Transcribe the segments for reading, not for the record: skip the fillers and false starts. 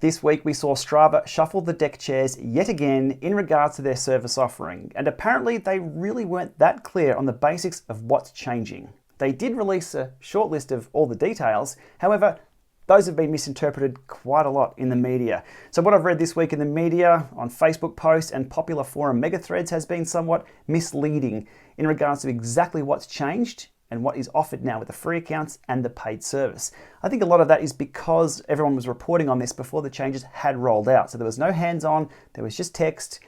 This week we saw Strava shuffle the deck chairs yet again in regards to their service offering, and apparently they really weren't that clear on the basics of what's changing. They did release a short list of all the details, however, those have been misinterpreted quite a lot in the media. So what I've read this week in the media, on Facebook posts and popular forum mega threads has been somewhat misleading in regards to exactly what's changed and what is offered now with the free accounts and the paid service. I think a lot of that is because everyone was reporting on this before the changes had rolled out. So there was no hands-on, there was just text,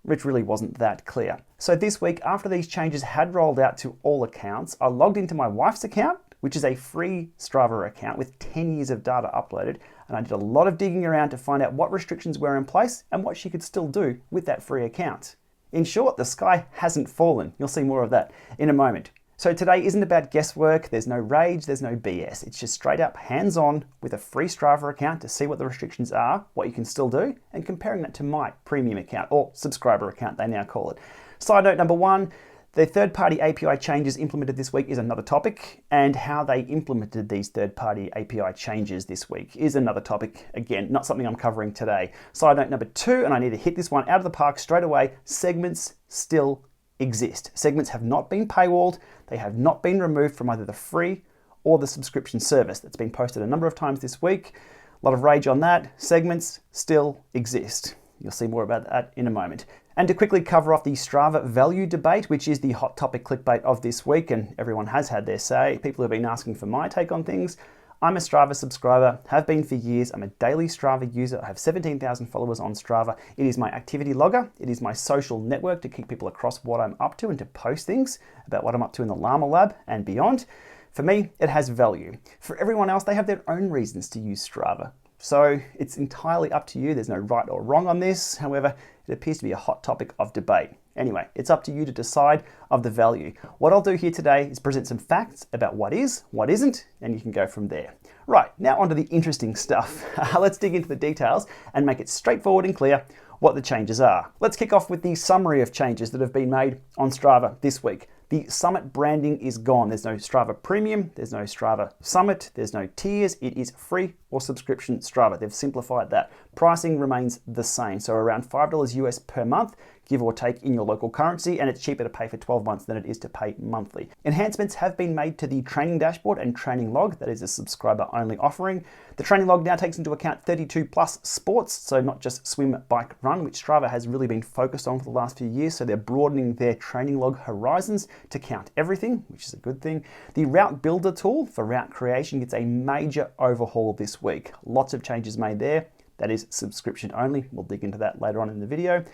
which really wasn't that clear. So this week, after these changes had rolled out to all accounts, I logged into my wife's account, which is a free Strava account with 10 years of data uploaded, and I did a lot of digging around to find out what restrictions were in place and what she could still do with that free account. In short, the sky hasn't fallen. You'll see more of that in a moment. So today isn't about guesswork, there's no rage, there's no BS. It's just straight up hands-on with a free Strava account to see what the restrictions are, what you can still do, and comparing that to my premium account, or subscriber account they now call it. Side note number one, the third-party API changes implemented this week is another topic, and how they implemented these third-party API changes this week is another topic. Again, not something I'm covering today. Side note number two, and I need to hit this one out of the park straight away, segments still exist. Segments have not been paywalled, they have not been removed from either the free or the subscription service. That's been posted a number of times this week. A lot of rage on that. Segments still exist. You'll see more about that in a moment. And to quickly cover off the Strava value debate, which is the hot topic clickbait of this week, and everyone has had their say, people have been asking for my take on things. I'm a Strava subscriber, have been for years. I'm a daily Strava user. I have 17,000 followers on Strava. It is my activity logger. It is my social network to keep people across what I'm up to and to post things about what I'm up to in the Llama Lab and beyond. For me, it has value. For everyone else, they have their own reasons to use Strava. So it's entirely up to you. There's no right or wrong on this. However, it appears to be a hot topic of debate. Anyway, it's up to you to decide of the value. What I'll do here today is present some facts about what is, what isn't, and you can go from there. Right, now onto the interesting stuff. Let's dig into the details and make it straightforward and clear what the changes are. Let's kick off with the summary of changes that have been made on Strava this week. The Summit branding is gone. There's no Strava Premium, there's no Strava Summit, there's no tiers. It is free or subscription Strava. They've simplified that. Pricing remains the same, so around $5 US per month, give or take in your local currency, and it's cheaper to pay for 12 months than it is to pay monthly. Enhancements have been made to the training dashboard and training log. That is a subscriber-only offering. The training log now takes into account 32 plus sports, so not just swim, bike, run, which Strava has really been focused on for the last few years, so they're broadening their training log horizons to count everything, which is a good thing. The route builder tool for route creation gets a major overhaul this week. Lots of changes made there. That is subscription only. We'll dig into that later on in the video.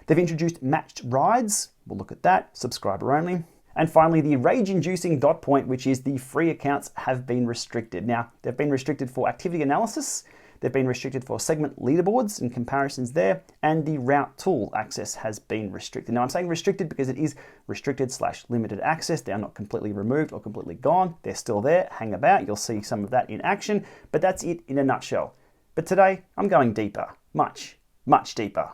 They've introduced matched rides. We'll look at that, subscriber only. And finally, the rage-inducing dot point, which is the free accounts have been restricted. Now, they've been restricted for activity analysis. They've been restricted for segment leaderboards and comparisons there. And the route tool access has been restricted. Now, I'm saying restricted because it is restricted/limited access. They are not completely removed or completely gone. They're still there, hang about. You'll see some of that in action, but that's it in a nutshell. But today, I'm going deeper, much, much deeper.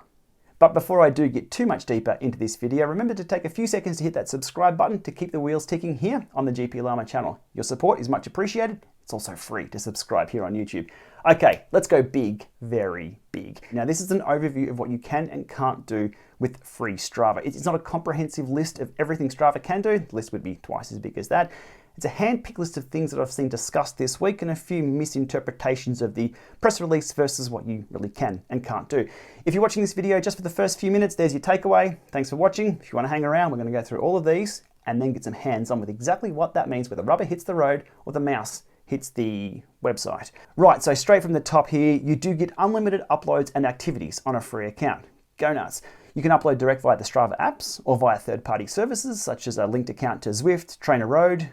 But before I do get too much deeper into this video, remember to take a few seconds to hit that subscribe button to keep the wheels ticking here on the GPLama channel. Your support is much appreciated. It's also free to subscribe here on YouTube. Okay, let's go big, very big. Now this is an overview of what you can and can't do with free Strava. It's not a comprehensive list of everything Strava can do. The list would be twice as big as that. It's a hand-picked list of things that I've seen discussed this week and a few misinterpretations of the press release versus what you really can and can't do. If you're watching this video just for the first few minutes, there's your takeaway. Thanks for watching. If you want to hang around, we're going to go through all of these and then get some hands-on with exactly what that means, whether rubber hits the road or the mouse hits the website. Right, so straight from the top here, you do get unlimited uploads and activities on a free account. Go nuts. You can upload direct via the Strava apps or via third-party services such as a linked account to Zwift, TrainerRoad,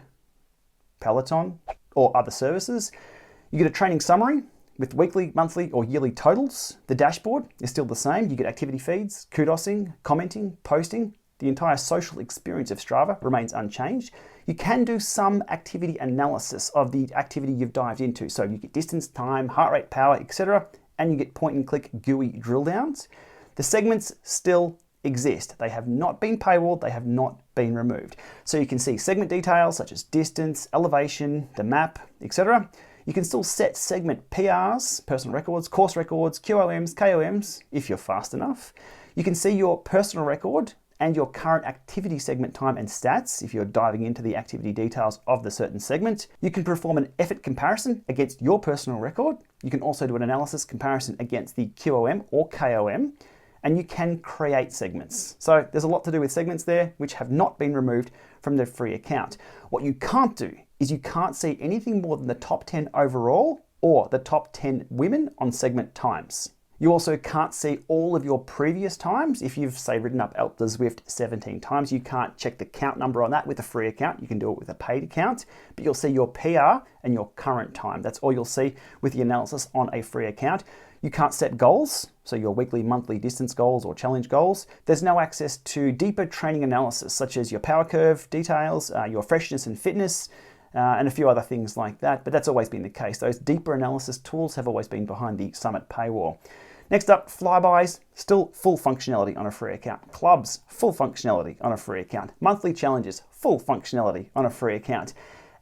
Peloton, or other services. You get a training summary with weekly, monthly, or yearly totals. The dashboard is still the same. You get activity feeds, kudosing, commenting, posting. The entire social experience of Strava remains unchanged. You can do some activity analysis of the activity you've dived into. So you get distance, time, heart rate, power, etc. And you get point and click GUI drill downs. The segments still exist. They have not been paywalled, they have not been removed. So you can see segment details such as distance, elevation, the map, etc. You can still set segment PRs, personal records, course records, QOMs, KOMs, if you're fast enough. You can see your personal record and your current activity segment time and stats if you're diving into the activity details of the certain segment. You can perform an effort comparison against your personal record. You can also do an analysis comparison against the QOM or KOM, and you can create segments. So there's a lot to do with segments there, which have not been removed from the free account. What you can't do is you can't see anything more than the top 10 overall or the top 10 women on segment times. You also can't see all of your previous times. If you've, say, ridden up the Zwift 17 times, you can't check the count number on that with a free account. You can do it with a paid account, but you'll see your PR and your current time. That's all you'll see with the analysis on a free account. You can't set goals, so your weekly, monthly distance goals or challenge goals. There's no access to deeper training analysis, such as your power curve details, your freshness and fitness, and a few other things like that, but that's always been the case. Those deeper analysis tools have always been behind the Summit paywall. Next up, flybys, still full functionality on a free account. Clubs, full functionality on a free account. Monthly challenges, full functionality on a free account.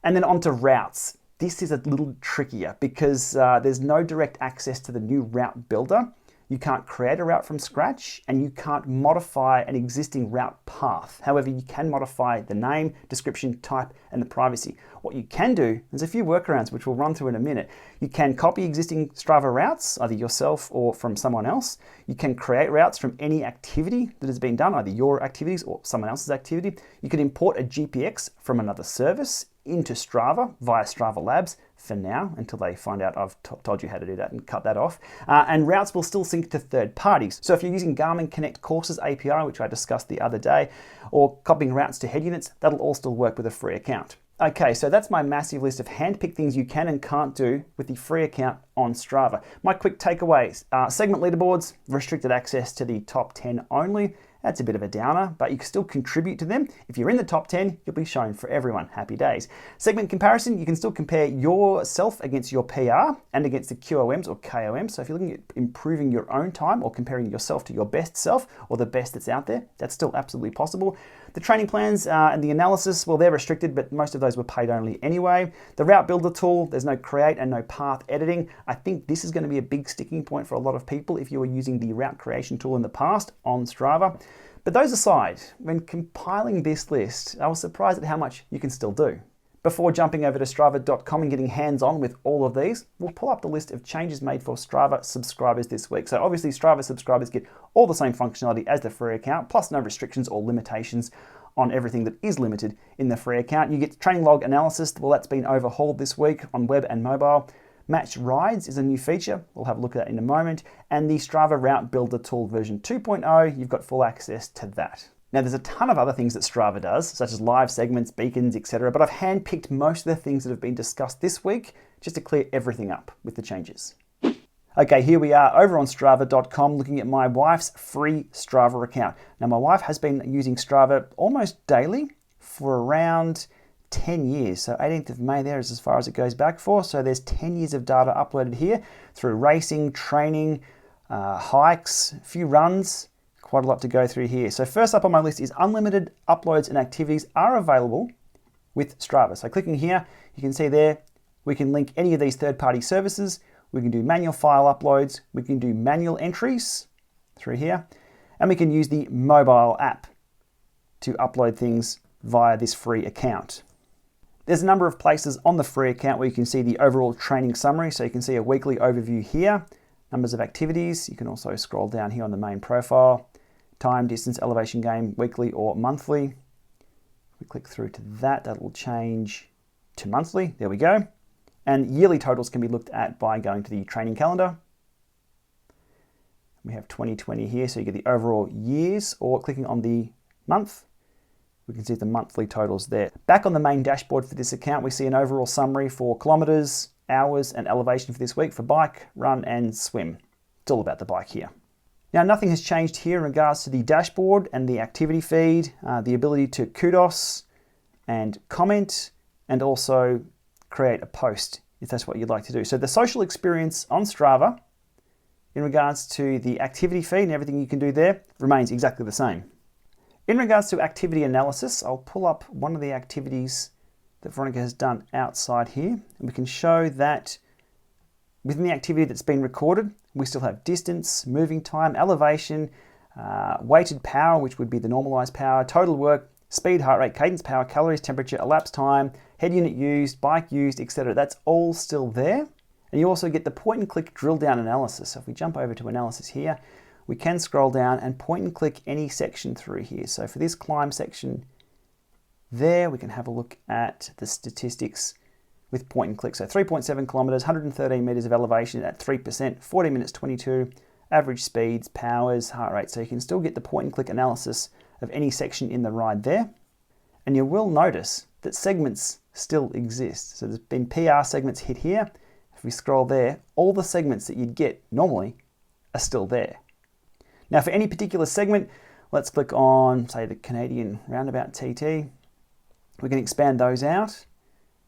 And then onto routes. This is a little trickier because there's no direct access to the new route builder. You can't create a route from scratch, and you can't modify an existing route path. However, you can modify the name, description, type, and the privacy. What you can do, there's a few workarounds which we'll run through in a minute. You can copy existing Strava routes, either yourself or from someone else. You can create routes from any activity that has been done, either your activities or someone else's activity. You can import a GPX from another service into Strava via Strava Labs for now, until they find out I've told you how to do that and cut that off. And routes will still sync to third parties. So if you're using Garmin Connect Courses API, which I discussed the other day, or copying routes to head units, that'll all still work with a free account. Okay, so that's my massive list of hand-picked things you can and can't do with the free account on Strava. My quick takeaways: segment leaderboards, restricted access to the top 10 only. That's a bit of a downer, but you can still contribute to them. If you're in the top 10, you'll be shown for everyone. Happy days. Segment comparison, you can still compare yourself against your PR and against the QOMs or KOMs. So if you're looking at improving your own time or comparing yourself to your best self or the best that's out there, that's still absolutely possible. The training plans and the analysis, well, they're restricted, but most of those were paid only anyway. The route builder tool, there's no create and no path editing. I think this is going to be a big sticking point for a lot of people if you were using the route creation tool in the past on Strava. But those aside, when compiling this list, I was surprised at how much you can still do. Before jumping over to Strava.com and getting hands-on with all of these, we'll pull up the list of changes made for Strava subscribers this week. So obviously Strava subscribers get all the same functionality as the free account, plus no restrictions or limitations on everything that is limited in the free account. You get training log analysis. Well, that's been overhauled this week on web and mobile. Matched rides is a new feature. We'll have a look at that in a moment. And the Strava Route Builder tool version 2.0, you've got full access to that. Now, there's a ton of other things that Strava does, such as live segments, beacons, etc. But I've handpicked most of the things that have been discussed this week just to clear everything up with the changes. Okay, here we are over on Strava.com looking at my wife's free Strava account. Now, my wife has been using Strava almost daily for around 10 years. So 18th of May there is as far as it goes back for. So there's 10 years of data uploaded here through racing, training, hikes, a few runs, quite a lot to go through here. So first up on my list is unlimited uploads and activities are available with Strava. So clicking here, you can see there, we can link any of these third-party services. We can do manual file uploads. We can do manual entries through here. And we can use the mobile app to upload things via this free account. There's a number of places on the free account where you can see the overall training summary. So you can see a weekly overview here, numbers of activities. You can also scroll down here on the main profile, time, distance, elevation gain, weekly or monthly. If we click through to that, that'll change to monthly. There we go. And yearly totals can be looked at by going to the training calendar. We have 2020 here, so you get the overall years, or clicking on the month. We can see the monthly totals there. Back on the main dashboard for this account, we see an overall summary for kilometers, hours, and elevation for this week for bike, run, and swim. It's all about the bike here. Now, nothing has changed here in regards to the dashboard and the activity feed, the ability to kudos and comment, and also create a post if that's what you'd like to do. So the social experience on Strava in regards to the activity feed and everything you can do there remains exactly the same. In regards to activity analysis, I'll pull up one of the activities that Veronica has done outside here. And we can show that within the activity that's been recorded, we still have distance, moving time, elevation, weighted power, which would be the normalized power, total work, speed, heart rate, cadence, power, calories, temperature, elapsed time, head unit used, bike used, etc. That's all still there. And you also get the point and click drill down analysis. So if we jump over to analysis here, we can scroll down and point and click any section through here. So for this climb section there, we can have a look at the statistics with point and click. So 3.7 kilometers, 113 meters of elevation at 3%, 40 minutes 22, average speeds, powers, heart rate. So you can still get the point and click analysis of any section in the ride there. And you will notice that segments still exist. So there's been PR segments hit here. If we scroll there, all the segments that you'd get normally are still there. Now for any particular segment, let's click on, say, the Canadian Roundabout TT. We can expand those out.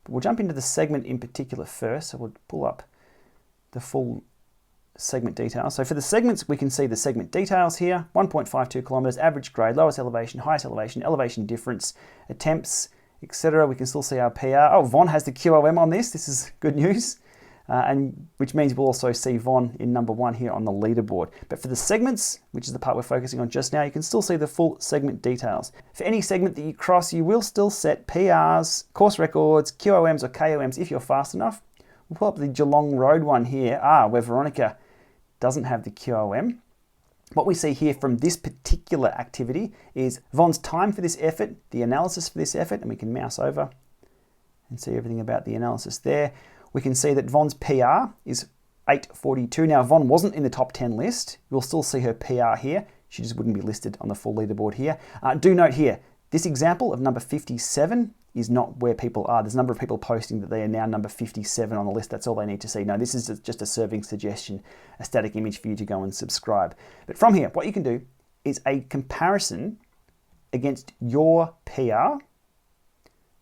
But we'll jump into the segment in particular first. So we'll pull up the full segment details. So for the segments, we can see the segment details here. 1.52 kilometers, average grade, lowest elevation, highest elevation, elevation difference, attempts, etc. We can still see our PR. Oh, Von has the QOM on this. This is good news. And which means we'll also see Von in number 1 here on the leaderboard. But for the segments, which is the part we're focusing on just now, you can still see the full segment details. For any segment that you cross, you will still set PRs, course records, QOMs or KOMs if you're fast enough. We'll pull up the Geelong Road one here, where Veronica doesn't have the QOM. What we see here from this particular activity is Von's time for this effort, the analysis for this effort, and we can mouse over and see everything about the analysis there. We can see that Von's PR is 8:42. Now, Von wasn't in the top 10 list. You'll still see her PR here. She just wouldn't be listed on the full leaderboard here. Do note here, this example of number 57 is not where people are. There's a number of people posting that they are now number 57 on the list. That's all they need to see. No, this is just a serving suggestion, a static image for you to go and subscribe. But from here, what you can do is a comparison against your PR.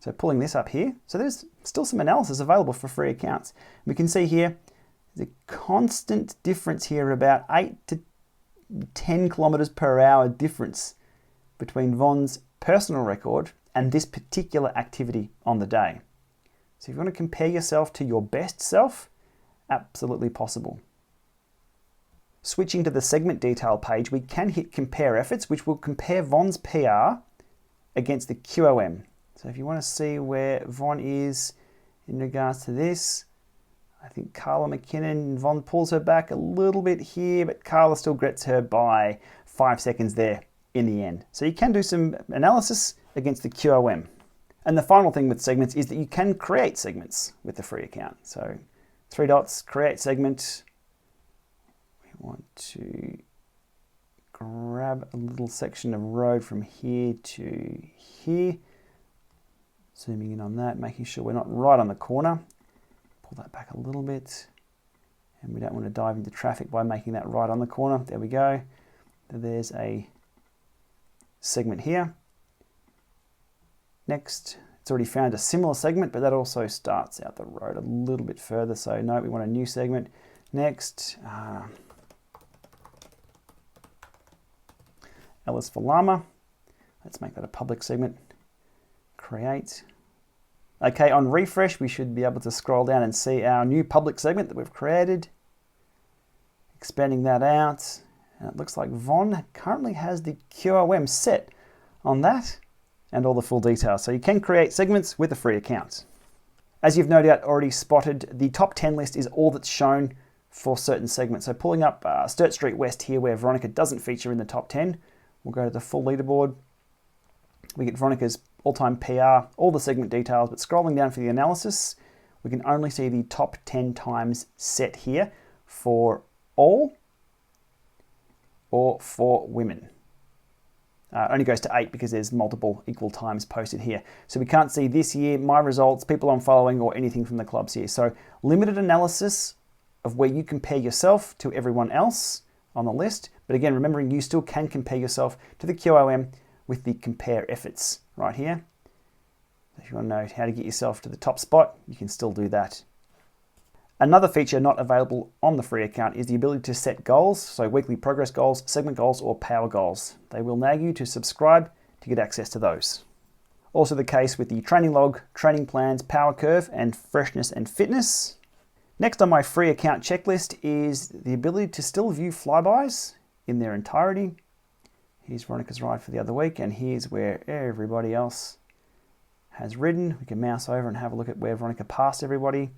So pulling this up here, so there's still some analysis available for free accounts. We can see here, there's a constant difference here, about 8 to 10 kilometers per hour difference between Von's personal record and this particular activity on the day. So if you want to compare yourself to your best self, absolutely possible. Switching to the segment detail page, we can hit compare efforts, which will compare Von's PR against the QOM. So if you want to see where Von is in regards to this, I think Carla McKinnon, Von pulls her back a little bit here, but Carla still gets her by 5 seconds there in the end. So you can do some analysis against the QOM. And the final thing with segments is that you can create segments with the free account. So 3 dots, create segment. We want to grab a little section of road from here to here. Zooming in on that, making sure we're not right on the corner. Pull that back a little bit. And we don't want to dive into traffic by making that right on the corner. There we go. There's a segment here. Next, it's already found a similar segment, but that also starts out the road a little bit further. So no, we want a new segment. Next, L is for llama. Let's make that a public segment. Create. Okay, on refresh, we should be able to scroll down and see our new public segment that we've created. Expanding that out. And it looks like Von currently has the QOM set on that and all the full details. So you can create segments with a free account. As you've no doubt already spotted, the top 10 list is all that's shown for certain segments. So pulling up Sturt Street West here, where Veronica doesn't feature in the top 10, we'll go to the full leaderboard. We get Veronica's all-time PR, all the segment details, but scrolling down for the analysis, we can only see the top 10 times set here for all or for women. It only goes to 8 because there's multiple equal times posted here. So we can't see this year, my results, people I'm following, or anything from the clubs here. So limited analysis of where you compare yourself to everyone else on the list. But again, remembering you still can compare yourself to the QOM with the compare efforts right here. If you want to know how to get yourself to the top spot, you can still do that. Another feature not available on the free account is the ability to set goals, so weekly progress goals, segment goals, or power goals. They will nag you to subscribe to get access to those. Also the case with the training log, training plans, power curve, and freshness and fitness. Next on my free account checklist is the ability to still view flybys in their entirety. Here's Veronica's ride for the other week, and here's where everybody else has ridden. We can mouse over and have a look at where Veronica passed everybody,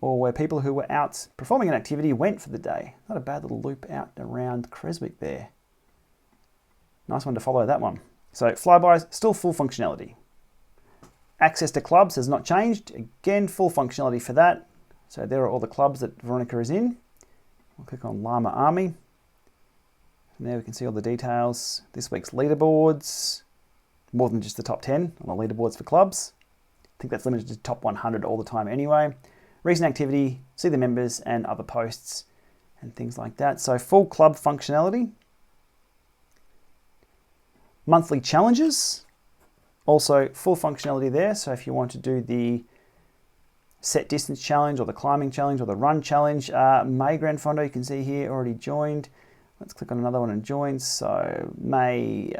or where people who were out performing an activity went for the day. Not a bad little loop out around Creswick there. Nice one to follow, that one. So flybys, still full functionality. Access to clubs has not changed. Again, full functionality for that. So there are all the clubs that Veronica is in. We'll click on Llama Army. And there we can see all the details. This week's leaderboards, more than just the top 10 on the leaderboards for clubs. I think that's limited to top 100 all the time anyway. Recent activity, see the members and other posts and things like that. So full club functionality. Monthly challenges, also full functionality there. So if you want to do the set distance challenge or the climbing challenge or the run challenge, May Grand Fondo, you can see here, already joined. Let's click on another one and join. So May,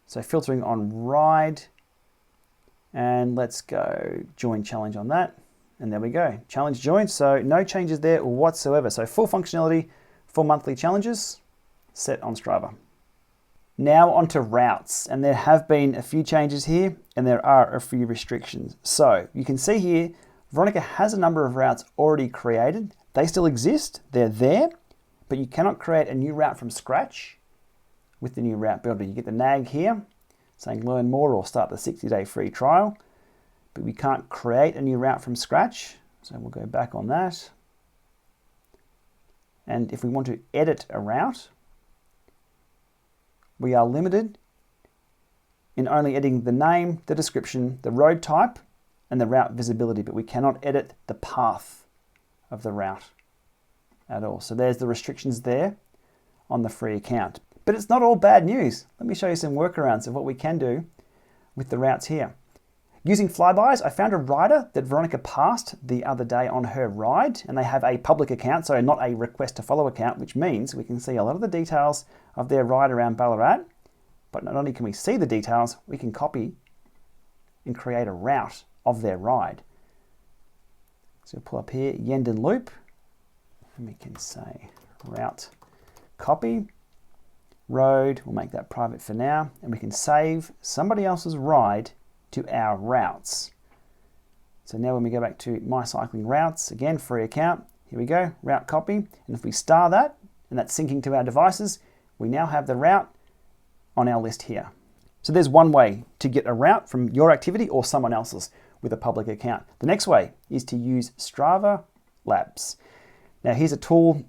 so filtering on ride, and let's go join challenge on that. And there we go, challenge joined. So no changes there whatsoever. So full functionality for monthly challenges set on Strava. Now onto routes, and there have been a few changes here and there are a few restrictions. So you can see here, Veronica has a number of routes already created. They still exist, they're there, but you cannot create a new route from scratch with the new route builder. You get the nag here saying learn more or start the 60-day free trial, but we can't create a new route from scratch. So we'll go back on that. And if we want to edit a route, we are limited in only editing the name, the description, the road type, and the route visibility, but we cannot edit the path of the route at all. So there's the restrictions there on the free account. But it's not all bad news. Let me show you some workarounds of what we can do with the routes here. Using flybys, I found a rider that Veronica passed the other day on her ride, and they have a public account, so not a request to follow account, which means we can see a lot of the details of their ride around Ballarat. But not only can we see the details, we can copy and create a route of their ride. So we'll pull up here, Yendon Loop, and we can say route copy, road, we'll make that private for now, and we can save somebody else's ride to our routes. So now when we go back to My Cycling Routes, again, free account, here we go, route copy, and if we star that, and that's syncing to our devices, we now have the route on our list here. So there's one way to get a route from your activity or someone else's with a public account. The next way is to use Strava Labs. Now here's a tool.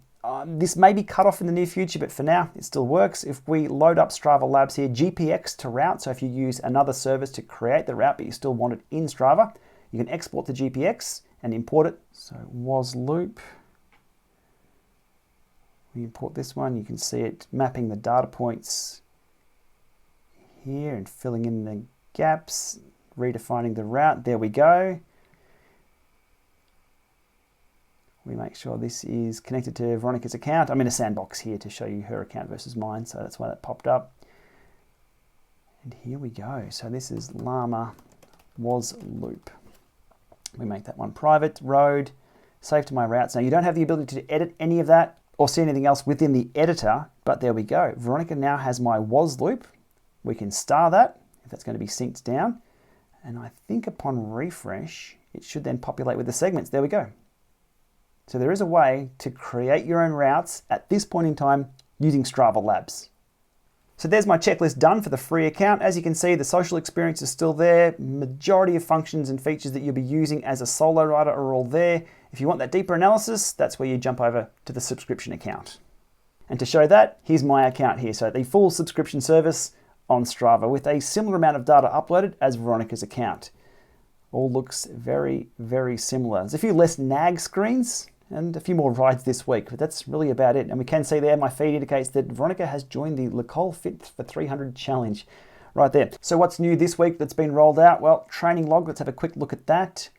This may be cut off in the near future, but for now it still works. If we load up Strava Labs here, GPX to route, so if you use another service to create the route but you still want it in Strava, you can export to GPX and import it. So was loop, we import this one, you can see it mapping the data points here and filling in the gaps, redefining the route. There we go. We make sure this is connected to Veronica's account. I'm in a sandbox here to show you her account versus mine, so that's why that popped up. And here we go. So this is Llama was loop. We make that one private, road, save to my routes. Now you don't have the ability to edit any of that or see anything else within the editor, but there we go. Veronica now has my was loop. We can star that if that's going to be synced down. And I think upon refresh, it should then populate with the segments. There we go. So there is a way to create your own routes at this point in time using Strava Labs. So there's my checklist done for the free account. As you can see, the social experience is still there. Majority of functions and features that you'll be using as a solo rider are all there. If you want that deeper analysis, that's where you jump over to the subscription account. And to show that, here's my account here. So the full subscription service on Strava with a similar amount of data uploaded as Veronica's account. All looks very, very similar. There's a few less nag screens and a few more rides this week, but that's really about it. And we can see there, my feed indicates that Veronica has joined the Lecole Fit for 300 challenge right there. So what's new this week that's been rolled out? Well, training log, let's have a quick look at that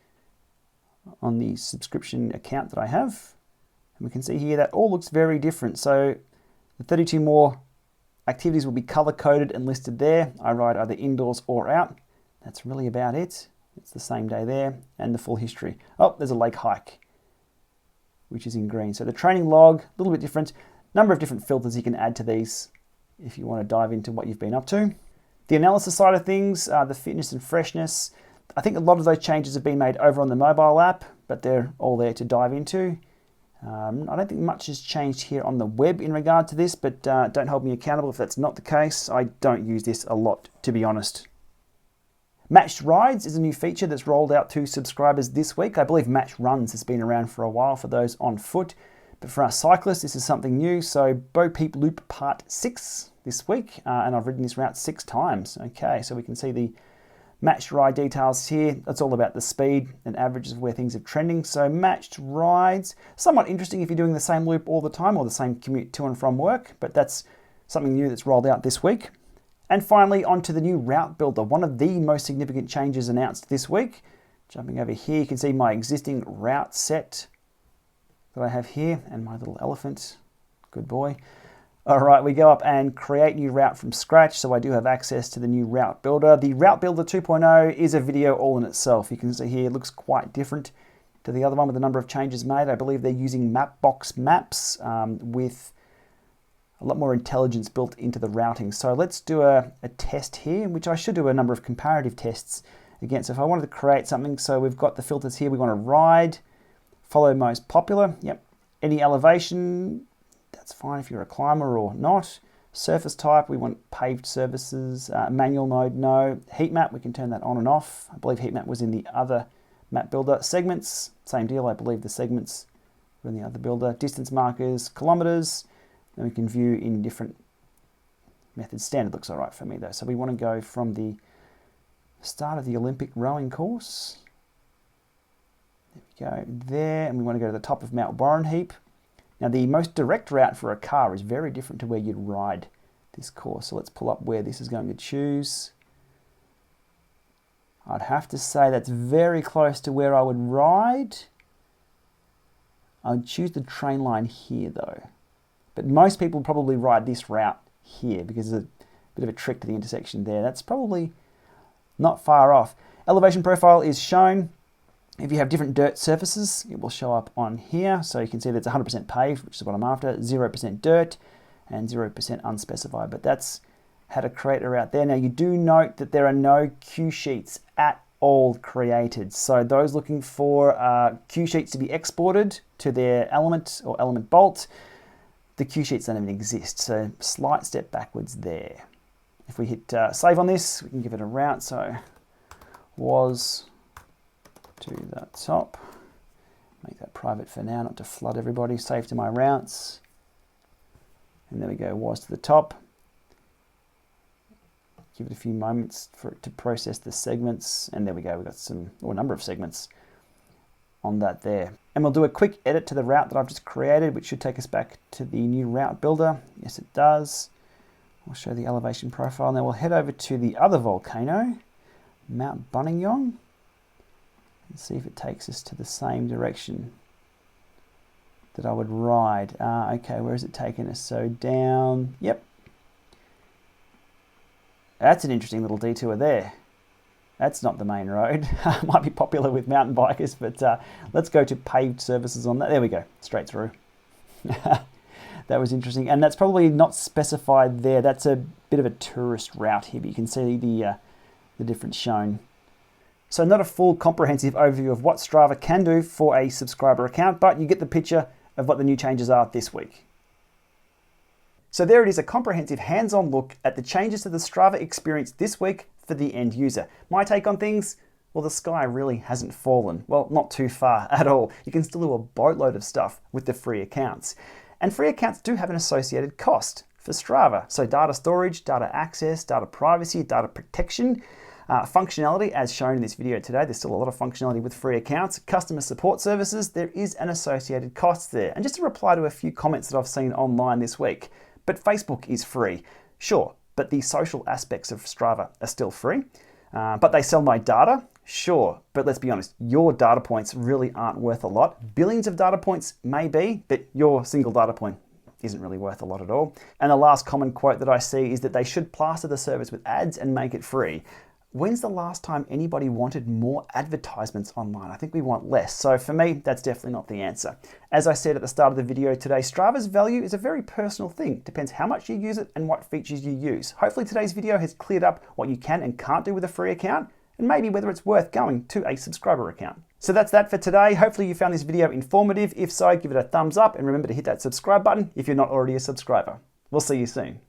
on the subscription account that I have. And we can see here that all looks very different. So the 32 more Activities will be color-coded and listed there. I ride either indoors or out. That's really about it. It's the same day there, and the full history. Oh, there's a lake hike, which is in green. So the training log, a little bit different. Number of different filters you can add to these if you want to dive into what you've been up to. The analysis side of things, the fitness and freshness. I think a lot of those changes have been made over on the mobile app, but they're all there to dive into. I don't think much has changed here on the web in regard to this, but don't hold me accountable if that's not the case. I don't use this a lot, to be honest. Matched rides is a new feature that's rolled out to subscribers this week. I believe matched runs has been around for a while for those on foot, but for our cyclists, this is something new. So Bo Peep Loop Part 6 this week, and I've ridden this route 6 times. Okay, so we can see the matched ride details here. That's all about the speed and averages of where things are trending. So matched rides, somewhat interesting if you're doing the same loop all the time or the same commute to and from work, but that's something new that's rolled out this week. And finally, onto the new route builder, one of the most significant changes announced this week. Jumping over here, you can see my existing route set that I have here and my little elephant. Good boy. All right, we go up and create new route from scratch. So I do have access to the new route builder. The route builder 2.0 is a video all in itself. You can see here, it looks quite different to the other one with the number of changes made. I believe they're using Mapbox maps with a lot more intelligence built into the routing. So let's do a test here, which I should do a number of comparative tests against. So if I wanted to create something, so we've got the filters here. We want to ride, follow most popular. Yep. Any elevation, that's fine if you're a climber or not. Surface type, we want paved surfaces. Manual mode, no. Heat map, we can turn that on and off. I believe heat map was in the other map builder. Segments, same deal. I believe the segments were in the other builder. Distance markers, kilometers. Then we can view in different methods. Standard looks all right for me though. So we want to go from the start of the Olympic rowing course. There we go there, and we want to go to the top of Mount Warrenheip. Now the most direct route for a car is very different to where you'd ride this course. So let's pull up where this is going to choose. I'd have to say that's very close to where I would ride. I would choose the train line here though. But most people probably ride this route here because there's a bit of a trick to the intersection there. That's probably not far off. Elevation profile is shown. If you have different dirt surfaces, it will show up on here. So you can see that's 100% paved, which is what I'm after, 0% dirt, and 0% unspecified. But that's how to create a route there. Now you do note that there are no cue sheets at all created. So those looking for cue sheets to be exported to their element or element bolt, the cue sheets don't even exist. So slight step backwards there. If we hit save on this, we can give it a route. So was to the top. Make that private for now, not to flood everybody. Save to my routes. And there we go, was to the top. Give it a few moments for it to process the segments. And there we go, we've got a number of segments on that there. And we'll do a quick edit to the route that I've just created, which should take us back to the new route builder. Yes, it does. We'll show the elevation profile. Now we'll head over to the other volcano, Mount Buninyong. See if it takes us to the same direction that I would ride. Okay, where is it taking us? So down, yep. That's an interesting little detour there. That's not the main road. Might be popular with mountain bikers, but let's go to paved surfaces on that. There we go, straight through. That was interesting, and that's probably not specified there. That's a bit of a tourist route here, but you can see the difference shown. So not a full comprehensive overview of what Strava can do for a subscriber account, but you get the picture of what the new changes are this week. So there it is, a comprehensive hands-on look at the changes to the Strava experience this week for the end user. My take on things? Well, the sky really hasn't fallen. Well, not too far at all. You can still do a boatload of stuff with the free accounts. And free accounts do have an associated cost for Strava. So data storage, data access, data privacy, data protection, functionality as shown in this video today. There's still a lot of functionality with free accounts. Customer support services, there is an associated cost there. And just to reply to a few comments that I've seen online this week, but Facebook is free. Sure, but the social aspects of Strava are still free. But they sell my data? Sure, but let's be honest, your data points really aren't worth a lot. Billions of data points may be, but your single data point isn't really worth a lot at all. And the last common quote that I see is that they should plaster the service with ads and make it free. When's the last time anybody wanted more advertisements online? I think we want less. So for me, that's definitely not the answer. As I said at the start of the video today, Strava's value is a very personal thing. It depends how much you use it and what features you use. Hopefully today's video has cleared up what you can and can't do with a free account, and maybe whether it's worth going to a subscriber account. So that's that for today. Hopefully you found this video informative. If so, give it a thumbs up and remember to hit that subscribe button if you're not already a subscriber. We'll see you soon.